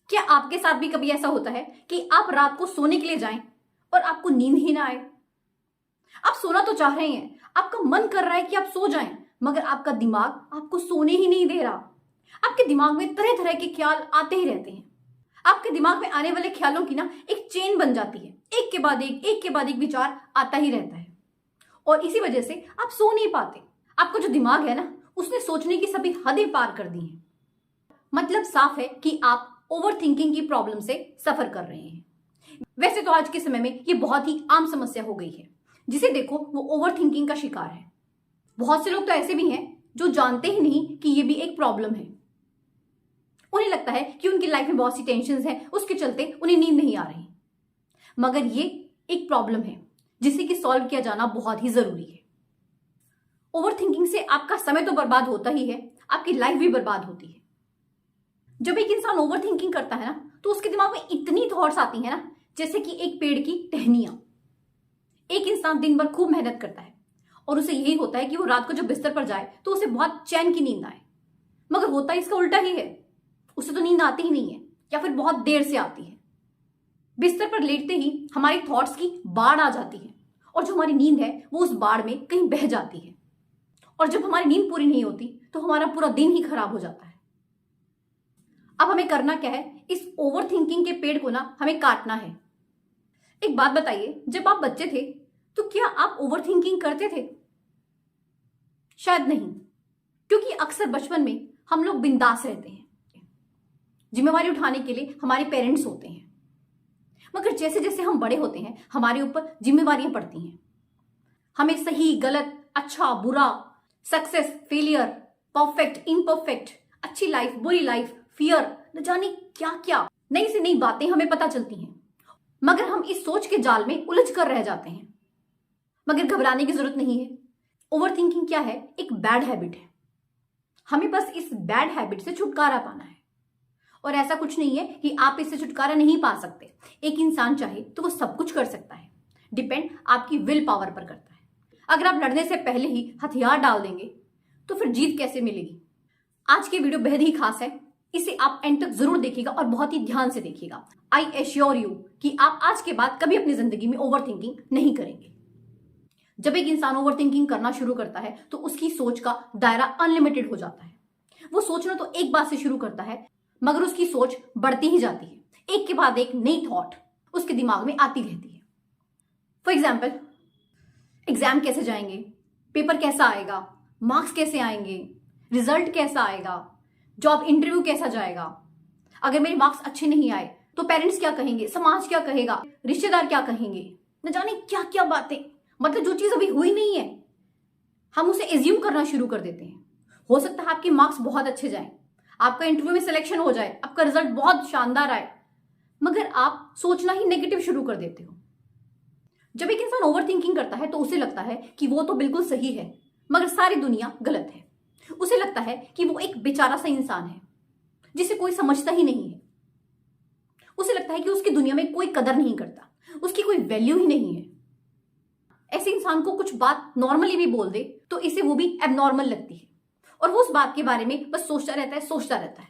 क्या आपके साथ भी कभी ऐसा होता है कि आप रात को सोने के लिए जाएं और आपको नींद ही ना आए? आप सोना तो चाह रहे हैं, आपका मन कर रहा है कि आप सो जाएं, मगर आपका दिमाग आपको सोने ही नहीं दे रहा। आपके दिमाग में तरह तरह के ख्याल आते ही रहते हैं। आपके दिमाग में आने वाले ख्यालों की ना एक चेन बन जाती है, एक के बाद एक विचार आता ही रहता है और इसी वजह से आप सो नहीं पाते। आपका जो दिमाग है ना, उसने सोचने की सभी हदें पार कर दी हैं। मतलब साफ है कि आप ओवर थिंकिंग की प्रॉब्लम से सफर कर रहे हैं। वैसे तो आज के समय में ये बहुत ही आम समस्या हो गई है। जिसे देखो वो ओवर थिंकिंग का शिकार है। बहुत से लोग तो ऐसे भी हैं जो जानते ही नहीं कि ये भी एक प्रॉब्लम है। उन्हें लगता है कि उनकी लाइफ में बहुत सी टेंशन्स हैं, उसके चलते उन्हें नींद नहीं आ रही, मगर ये एक प्रॉब्लम है जिसे कि सॉल्व किया जाना बहुत ही जरूरी है। ओवर थिंकिंग से आपका समय तो बर्बाद होता ही है, आपकी लाइफ भी बर्बाद होती है। जब एक इंसान ओवर थिंकिंग करता है ना, तो उसके दिमाग में इतनी थॉट्स आती है ना, जैसे कि एक पेड़ की टहनियां। एक इंसान दिन भर खूब मेहनत करता है और उसे यही होता है कि वो रात को जब बिस्तर पर जाए तो उसे बहुत चैन की नींद आए, मगर होता इसका उल्टा ही है। उसे तो नींद आती ही नहीं है या फिर बहुत देर से आती है। बिस्तर पर लेटते ही हमारी थॉट्स की बाढ़ आ जाती है और जो हमारी नींद है वो उस बाढ़ में कहीं बह जाती है और जब हमारी नींद पूरी नहीं होती तो हमारा पूरा दिन ही खराब हो जाता है। अब हमें करना क्या है? इस ओवर थिंकिंग के पेड़ को ना हमें काटना है। एक बात बताइए, जब आप बच्चे थे तो क्या आप ओवर थिंकिंग करते थे? शायद नहीं, क्योंकि अक्सर बचपन में हम लोग बिंदास रहते हैं। जिम्मेवारी उठाने के लिए हमारे पेरेंट्स होते हैं, मगर जैसे जैसे हम बड़े होते हैं हमारे ऊपर जिम्मेवारियां पड़ती हैं। हमें सही गलत, अच्छा बुरा, सक्सेस फेलियर, परफेक्ट इम्परफेक्ट, अच्छी लाइफ बुरी लाइफ, फियर, न जाने क्या क्या नई से नई बातें हमें पता चलती हैं, मगर हम इस सोच के जाल में उलझ कर रह जाते हैं। मगर घबराने की जरूरत नहीं है। ओवर थिंकिंग क्या है? एक बैड हैबिट है। हमें बस इस बैड हैबिट से छुटकारा पाना है और ऐसा कुछ नहीं है कि आप इससे छुटकारा नहीं पा सकते। एक इंसान चाहे तो वो सब कुछ कर सकता है, डिपेंड आपकी विल पावर पर करता है। अगर आप लड़ने से पहले ही हथियार डाल देंगे तो फिर जीत कैसे मिलेगी? आज की वीडियो बेहद ही खास है, इसे आप एंड तक जरूर देखिएगा और बहुत ही ध्यान से देखिएगा। आई एश्योर यू कि आप आज के बाद कभी अपनी जिंदगी में ओवर थिंकिंग नहीं करेंगे। जब एक इंसान ओवर थिंकिंग करना शुरू करता है तो उसकी सोच का दायरा अनलिमिटेड हो जाता है। वो सोचना तो एक बात से शुरू करता है, मगर उसकी सोच बढ़ती ही जाती है। एक के बाद एक नई थॉट उसके दिमाग में आती रहती है। फॉर एग्जाम्पल, एग्जाम कैसे जाएंगे, पेपर कैसा आएगा, मार्क्स कैसे आएंगे, रिजल्ट कैसा आएगा, जॉब इंटरव्यू कैसा जाएगा, अगर मेरे मार्क्स अच्छे नहीं आए तो पेरेंट्स क्या कहेंगे, समाज क्या कहेगा, रिश्तेदार क्या कहेंगे, न जाने क्या क्या बातें। मतलब जो चीज अभी हुई नहीं है हम उसे एज्यूम करना शुरू कर देते हैं। हो सकता है आपके मार्क्स बहुत अच्छे जाएं, आपका इंटरव्यू में सिलेक्शन हो जाए, आपका रिजल्ट बहुत शानदार आए, मगर आप सोचना ही नेगेटिव शुरू कर देते हो। जब एक इंसान ओवर थिंकिंग करता है तो उसे लगता है कि वो तो बिल्कुल सही है, मगर सारी दुनिया गलत है। उसे लगता है कि वो एक बेचारा सा इंसान है जिसे कोई समझता ही नहीं है। उसे लगता है कि उसकी दुनिया में कोई कदर नहीं करता, उसकी कोई वैल्यू ही नहीं है। ऐसे इंसान को कुछ बात नॉर्मली भी बोल दे तो इसे वो भी एबनॉर्मल लगती है और वो उस बात के बारे में बस सोचता रहता है।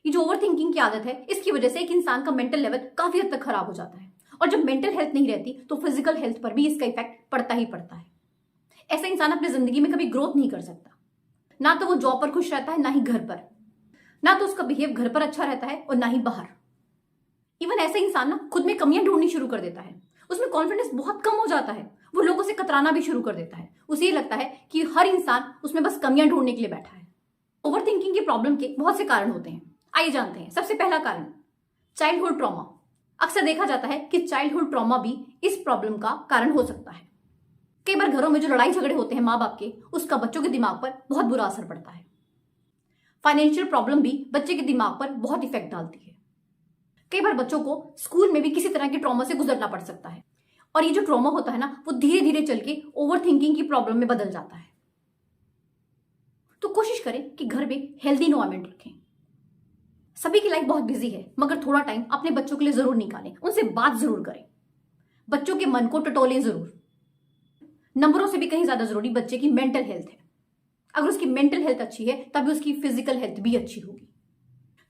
ये जो ओवर थिंकिंग की आदत है, इसकी वजह से एक इंसान का मेंटल लेवल काफी हद तक खराब हो जाता है और जब मेंटल हेल्थ नहीं रहती तो फिजिकल हेल्थ पर भी इसका इफेक्ट पड़ता ही पड़ता है। ऐसा इंसान अपनी जिंदगी में कभी ग्रोथ नहीं कर सकता। ना तो वो जॉब पर खुश रहता है, ना ही घर पर, ना तो उसका बिहेव घर पर अच्छा रहता है और ना ही बाहर। इवन ऐसा इंसान ना खुद में कमियां ढूंढनी शुरू कर देता है, उसमें कॉन्फिडेंस बहुत कम हो जाता है, वो लोगों से कतराना भी शुरू कर देता है। उसे ये लगता है कि हर इंसान उसमें बस कमियां ढूंढने के लिए बैठा है। ओवर थिंकिंग की प्रॉब्लम के बहुत से कारण होते हैं, आइए जानते हैं। सबसे पहला कारण, चाइल्डहुड ट्रॉमा। अक्सर देखा जाता है कि चाइल्डहुड ट्रॉमा भी इस प्रॉब्लम का कारण हो सकता है। कई बार घरों में जो लड़ाई झगड़े होते हैं माँ बाप के, उसका बच्चों के दिमाग पर बहुत बुरा असर पड़ता है। फाइनेंशियल प्रॉब्लम भी बच्चे के दिमाग पर बहुत इफेक्ट डालती है। कई बार बच्चों को स्कूल में भी किसी तरह के ट्रॉमा से गुजरना पड़ सकता है और ये जो ट्रॉमा होता है ना, वो धीरे धीरे चल के ओवर थिंकिंग की प्रॉब्लम में बदल जाता है। तो कोशिश करें कि घर में हेल्दी एनवायरनमेंट रखें। सभी की लाइफ बहुत बिजी है, मगर थोड़ा टाइम अपने बच्चों के लिए जरूर निकालें, उनसे बात जरूर करें, बच्चों के मन को टटोलें जरूर। नंबरों से भी कहीं ज्यादा जरूरी बच्चे की मेंटल हेल्थ है। अगर उसकी मेंटल हेल्थ अच्छी है तभी उसकी फिजिकल हेल्थ भी अच्छी होगी।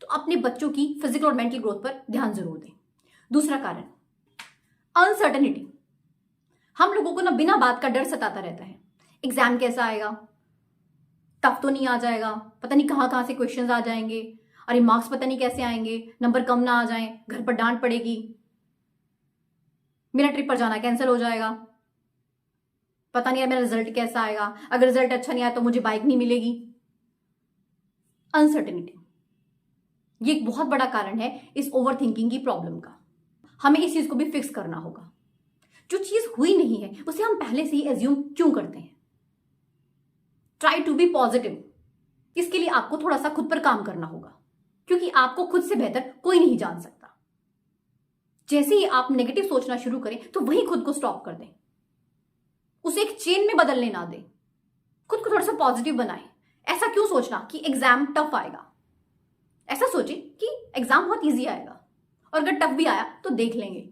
तो तो अपने बच्चों की फिजिकल और मेंटल ग्रोथ पर ध्यान जरूर दें। दूसरा कारण, अनसर्टेनिटी। हम लोगों को ना बिना बात का डर सताता रहता है। एग्जाम कैसा आएगा, टफ तो नहीं आ जाएगा, पता नहीं कहां कहां से क्वेश्चंस आ जाएंगे, अरे मार्क्स पता नहीं कैसे आएंगे, नंबर कम ना आ जाएं, घर पर डांट पड़ेगी, मेरा ट्रिप पर जाना कैंसिल हो जाएगा, पता नहीं है मेरा रिजल्ट कैसा आएगा, अगर रिजल्ट अच्छा नहीं आया तो मुझे बाइक नहीं मिलेगी। अनसर्टेनिटी ये एक बहुत बड़ा कारण है इस ओवर थिंकिंग की प्रॉब्लम का। हमें इस चीज को भी फिक्स करना होगा। जो चीज हुई नहीं है उसे हम पहले से ही एज्यूम क्यों करते हैं। Try to be positive. इसके लिए आपको थोड़ा सा खुद पर काम करना होगा, क्योंकि आपको खुद से बेहतर कोई नहीं जान सकता। जैसे ही आप नेगेटिव सोचना शुरू करें तो वही खुद को स्टॉप कर दें, उसे एक चेन में बदलने ना दें। खुद को थोड़ा सा पॉजिटिव बनाएं। ऐसा क्यों सोचना कि एग्जाम टफ आएगा, ऐसा सोचें कि एग्जाम बहुत इजी आएगा और अगर टफ भी आया तो देख लेंगे।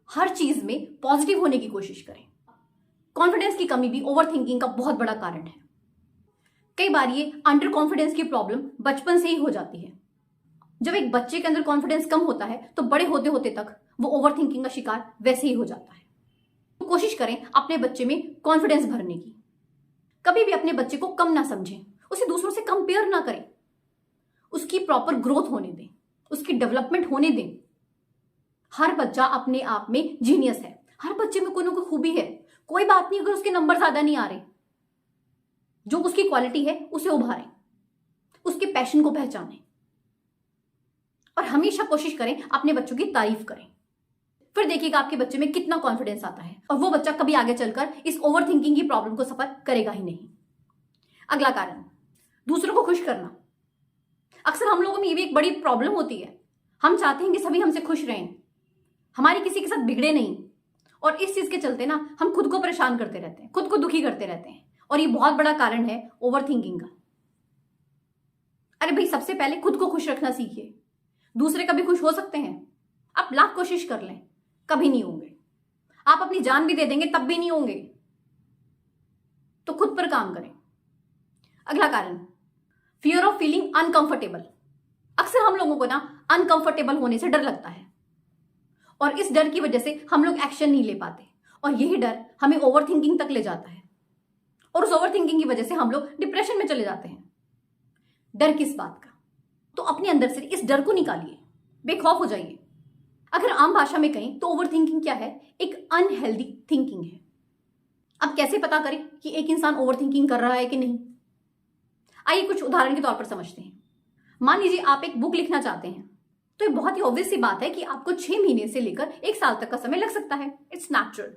हर चीज में पॉजिटिव होने की कोशिश करें। कॉन्फिडेंस की कमी भी ओवर थिंकिंग का बहुत बड़ा कारण है। कई बार ये अंडर कॉन्फिडेंस की प्रॉब्लम बचपन से ही हो जाती है। जब एक बच्चे के अंदर कॉन्फिडेंस कम होता है तो बड़े होते होते तक वो ओवर थिंकिंग का शिकार वैसे ही हो जाता है। तो कोशिश करें अपने बच्चे में कॉन्फिडेंस भरने की। कभी भी अपने बच्चे को कम ना समझें, उसे दूसरों से कंपेयर ना करें, उसकी प्रॉपर ग्रोथ होने दें, उसकी डेवलपमेंट होने दें। हर बच्चा अपने आप में जीनियस है, हर बच्चे में कोई ना कोई खूबी है। कोई बात नहीं अगर उसके नंबर ज्यादा नहीं आ रहे, जो उसकी क्वालिटी है उसे उभारें, उसके पैशन को पहचानें और हमेशा कोशिश करें अपने बच्चों की तारीफ करें। फिर देखिएगा आपके बच्चे में कितना कॉन्फिडेंस आता है और वो बच्चा कभी आगे चलकर इस ओवर थिंकिंग की प्रॉब्लम को सफर करेगा ही नहीं। अगला कारण, दूसरों को खुश करना। अक्सर हम लोगों में ये भी एक बड़ी प्रॉब्लम होती है। हम चाहते हैं कि सभी हमसे खुश रहें, हमारी किसी के साथ बिगड़े नहीं, और इस चीज के चलते ना हम खुद को परेशान करते रहते हैं, खुद को दुखी करते रहते हैं, और ये बहुत बड़ा कारण है ओवर थिंकिंग का। अरे भाई, सबसे पहले खुद को खुश रखना सीखिए। दूसरे कभी खुश हो सकते हैं? आप लाख कोशिश कर लें, कभी नहीं होंगे। आप अपनी जान भी दे देंगे तब भी नहीं होंगे। तो खुद पर काम करें। अगला कारण, फियर ऑफ फीलिंग अनकंफर्टेबल। अक्सर हम लोगों को ना अनकंफर्टेबल होने से डर लगता है और इस डर की वजह से हम लोग एक्शन नहीं ले पाते, और यही डर हमें ओवर थिंकिंग तक ले जाता है, और उस ओवर थिंकिंग की वजह से हम लोग डिप्रेशन में चले जाते हैं। डर किस बात का? तो अपने अंदर से इस डर को निकालिए, बेखौफ हो जाइए। अगर आम भाषा में कहें तो ओवर थिंकिंग क्या है? एक अनहेल्दी थिंकिंग है। अब कैसे पता करें कि एक इंसान ओवर थिंकिंग कर रहा है कि नहीं? आइए कुछ उदाहरण के तौर पर समझते हैं। मान लीजिए आप एक बुक लिखना चाहते हैं, तो ये बहुत ही ऑब्वियस सी बात है कि आपको 6 महीने से लेकर 1 साल तक का समय लग सकता है। It's natural.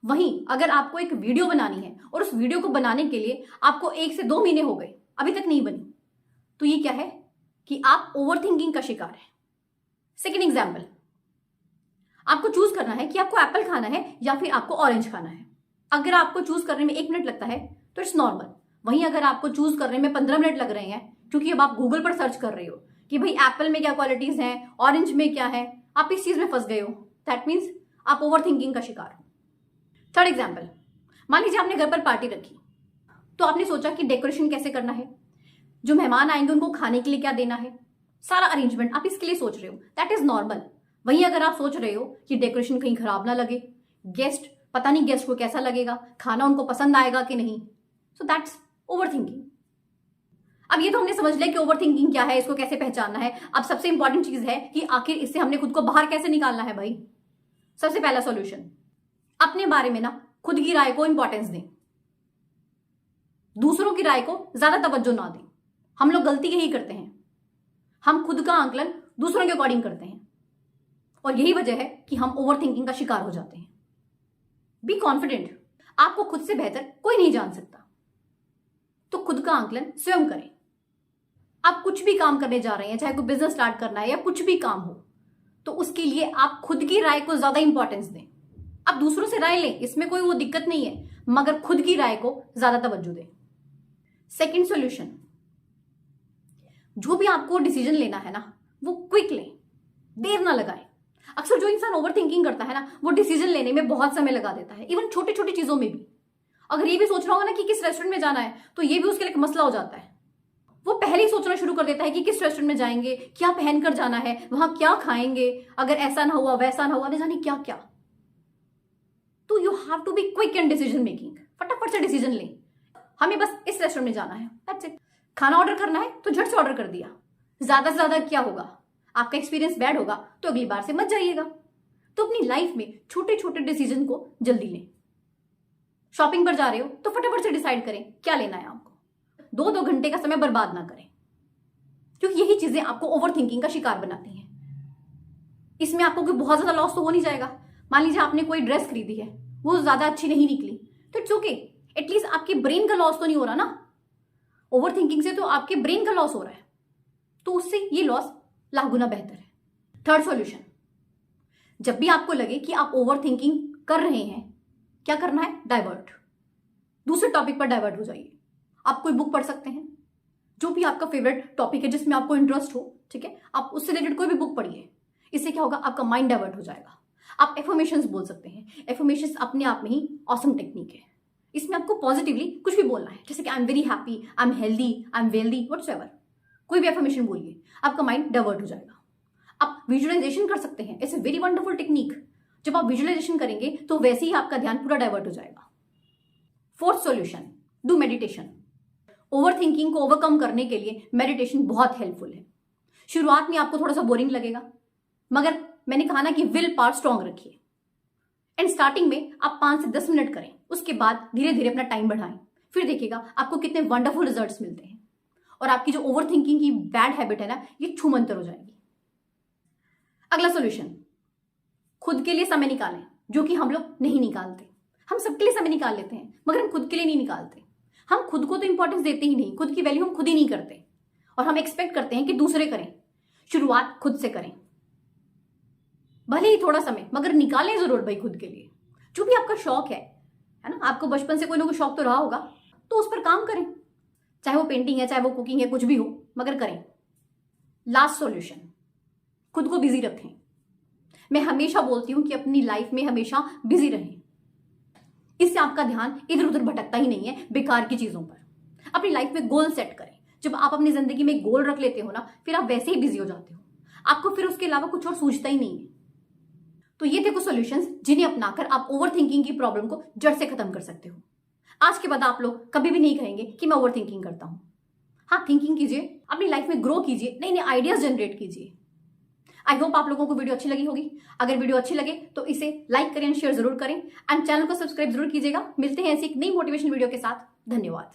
वहीं अगर आपको एक वीडियो बनानी है और उस वीडियो को बनाने के लिए आपको 1 से 2 महीने हो गए, अभी तक नहीं बनी, तो ये क्या है कि आप ओवर थिंकिंग का शिकार है। सेकेंड एग्जाम्पल, आपको चूज करना है कि आपको एप्पल खाना है या फिर आपको ऑरेंज खाना है। अगर आपको चूज करने में 1 मिनट लगता है तो इट्स नॉर्मल। वहीं अगर आपको चूज करने में 15 मिनट लग रहे हैं, क्योंकि अब आप गूगल पर सर्च कर रहे हो कि भाई एप्पल में क्या क्वालिटीज हैं, ऑरेंज में क्या है, आप इस चीज में फंस गए हो, दैट मीन्स आप ओवर थिंकिंग का शिकार हो। थर्ड एग्जाम्पल, मान लीजिए आपने घर पर पार्टी रखी, तो आपने सोचा कि डेकोरेशन कैसे करना है, जो मेहमान आएंगे उनको खाने के लिए क्या देना है, सारा अरेंजमेंट आप इसके लिए सोच रहे हो, दैट इज नॉर्मल। वहीं अगर आप सोच रहे हो कि डेकोरेशन कहीं खराब ना लगे, गेस्ट पता नहीं गेस्ट को कैसा लगेगा, खाना उनको पसंद आएगा कि नहीं, सो दैट्स ओवर थिंकिंग। अब ये तो हमने समझ लिया कि ओवर थिंकिंग क्या है, इसको कैसे पहचानना है। अब सबसे इंपॉर्टेंट चीज है कि आखिर इससे हमने खुद को बाहर कैसे निकालना है। भाई सबसे पहला सॉल्यूशन, अपने बारे में ना खुद की राय को इंपॉर्टेंस दें, दूसरों की राय को ज्यादा तवज्जो ना दें। हम लोग गलती यही करते हैं, हम खुद का आंकलन दूसरों के अकॉर्डिंग करते हैं, और यही वजह है कि हम ओवर थिंकिंग का शिकार हो जाते हैं। Be confident. आपको खुद से बेहतर कोई नहीं जान सकता, तो खुद का आंकलन स्वयं करें। आप कुछ भी काम करने जा रहे हैं, चाहे कोई बिजनेस स्टार्ट करना है या कुछ भी काम हो, तो उसके लिए आप खुद की राय को ज्यादा इंपॉर्टेंस दें। आप दूसरों से राय लें, इसमें कोई वो दिक्कत नहीं है, मगर खुद की राय को ज्यादा तवज्जो दें। सेकेंड सॉल्यूशन, जो भी आपको डिसीजन लेना है ना, वो क्विक लें, देर ना लगाएं। अक्सर जो इंसान ओवर थिंकिंग करता है ना, वो डिसीजन लेने में बहुत समय लगा देता है, इवन छोटी छोटी चीजों में भी। अगर ये भी सोच रहा होगा ना कि किस रेस्टोरेंट में जाना है, तो ये भी उसके लिए एक मसला हो जाता है। वो पहले ही सोचना शुरू कर देता है कि किस रेस्टोरेंट में जाएंगे, क्या पहनकर जाना है, वहां क्या खाएंगे, अगर ऐसा ना हुआ वैसा ना हुआ, नहीं जाने क्या क्या। तो you have to be quick in decision making. फटाफट से डिसीजन लें, हमें बस इस रेस्टोरेंट में जाना है, दैट्स इट। खाना ऑर्डर करना है तो झट से ऑर्डर कर दिया। ज्यादा से ज्यादा क्या होगा, आपका एक्सपीरियंस बैड होगा तो अगली बार से मत जाइएगा। तो अपनी लाइफ में छोटे छोटे डिसीजन को जल्दी लें। शॉपिंग पर जा रहे हो तो फटाफट से डिसाइड करें क्या लेना है आपको। 2-2 घंटे का समय बर्बाद ना करें, क्योंकि यही चीजें आपको ओवर थिंकिंग का शिकार बनाती हैं। इसमें आपको कोई बहुत ज्यादा लॉस तो हो नहीं जाएगा। मान लीजिए आपने कोई ड्रेस खरीदी है, वो ज्यादा अच्छी नहीं निकली, तो इट्स ओके, एटलीस्ट आपके ब्रेन का लॉस तो नहीं हो रहा ना। ओवर थिंकिंग से तो आपके ब्रेन का लॉस हो रहा है, तो उससे ये लॉस लाख गुना बेहतर है। थर्ड सॉल्यूशन, जब भी आपको लगे कि आप ओवर थिंकिंग कर रहे हैं, क्या करना है, डाइवर्ट। दूसरे टॉपिक पर डाइवर्ट हो जाइए। आप कोई बुक पढ़ सकते हैं, जो भी आपका फेवरेट टॉपिक है जिसमें आपको इंटरेस्ट हो, ठीक है, आप उससे रिलेटेड कोई भी बुक पढ़िए। इससे क्या होगा, आपका माइंड डाइवर्ट हो जाएगा। आप एफर्मेशंस बोल सकते हैं। एफर्मेशंस अपने आप में ही ऑसम टेक्निक है। इसमें आपको पॉजिटिवली कुछ भी बोलना है, जैसे कि I am very happy, I am healthy, I am wealthy, whatsoever. कोई भी एफर्मेशन बोलिए, आपका माइंड डाइवर्ट हो जाएगा। आप विजुअलाइजेशन कर सकते हैं, it's a very wonderful technique. जब आप विजुअलाइजेशन करेंगे तो वैसे ही आपका ध्यान पूरा डाइवर्ट हो जाएगा। Fourth solution, do meditation. Over thinking को ओवरकम करने के लिए मेडिटेशन बहुत हेल्पफुल है। शुरुआत में आपको थोड़ा सा बोरिंग लगेगा, मगर मैंने कहा ना कि विल पावर स्ट्रांग रखिए। एंड स्टार्टिंग में आप 5 से 10 मिनट करें, उसके बाद धीरे धीरे अपना टाइम बढ़ाएं, फिर देखिएगा आपको कितने वंडरफुल रिजल्ट्स मिलते हैं और आपकी जो ओवर थिंकिंग की बैड हैबिट है ना, ये छूमंतर हो जाएगी। अगला सॉल्यूशन, खुद के लिए समय निकालें, जो कि हम लोग नहीं निकालते। हम सबके लिए समय निकाल लेते हैं, मगर हम खुद के लिए नहीं निकालते। हम खुद को तो इंपॉर्टेंस देते ही नहीं, खुद की वैल्यू हम खुद ही नहीं करते, और हम एक्सपेक्ट करते हैं कि दूसरे करें। शुरुआत खुद से करें, भले ही थोड़ा समय, मगर निकालें जरूर भाई खुद के लिए। जो भी आपका शौक है ना, आपको बचपन से कोई ना कोई शौक तो रहा होगा, तो उस पर काम करें, चाहे वो पेंटिंग है, चाहे वो कुकिंग है, कुछ भी हो, मगर करें। लास्ट सॉल्यूशन, खुद को बिजी रखें। मैं हमेशा बोलती हूं कि अपनी लाइफ में हमेशा बिजी रहें। इससे आपका ध्यान इधर उधर भटकता ही नहीं है बेकार की चीजों पर। अपनी लाइफ में गोल सेट करें। जब आप अपनी जिंदगी में गोल रख लेते हो ना, फिर आप वैसे ही बिजी हो जाते हो, आपको फिर उसके अलावा कुछ और सूझता ही नहीं है। तो ये थे कुछ सॉल्यूशंस जिन्हें अपनाकर आप ओवर थिंकिंग की प्रॉब्लम को जड़ से खत्म कर सकते हो। आज के बाद आप लोग कभी भी नहीं कहेंगे कि मैं ओवर थिंकिंग करता हूं। हाँ, थिंकिंग कीजिए, अपनी लाइफ में ग्रो कीजिए, नए नए आइडियाज जनरेट कीजिए। आई होप आप लोगों को वीडियो अच्छी लगी होगी। अगर वीडियो अच्छी लगे तो इसे लाइक करें, शेयर जरूर करें, एंड चैनल को सब्सक्राइब जरूर कीजिएगा। मिलते हैं ऐसी एक नई मोटिवेशन वीडियो के साथ। धन्यवाद।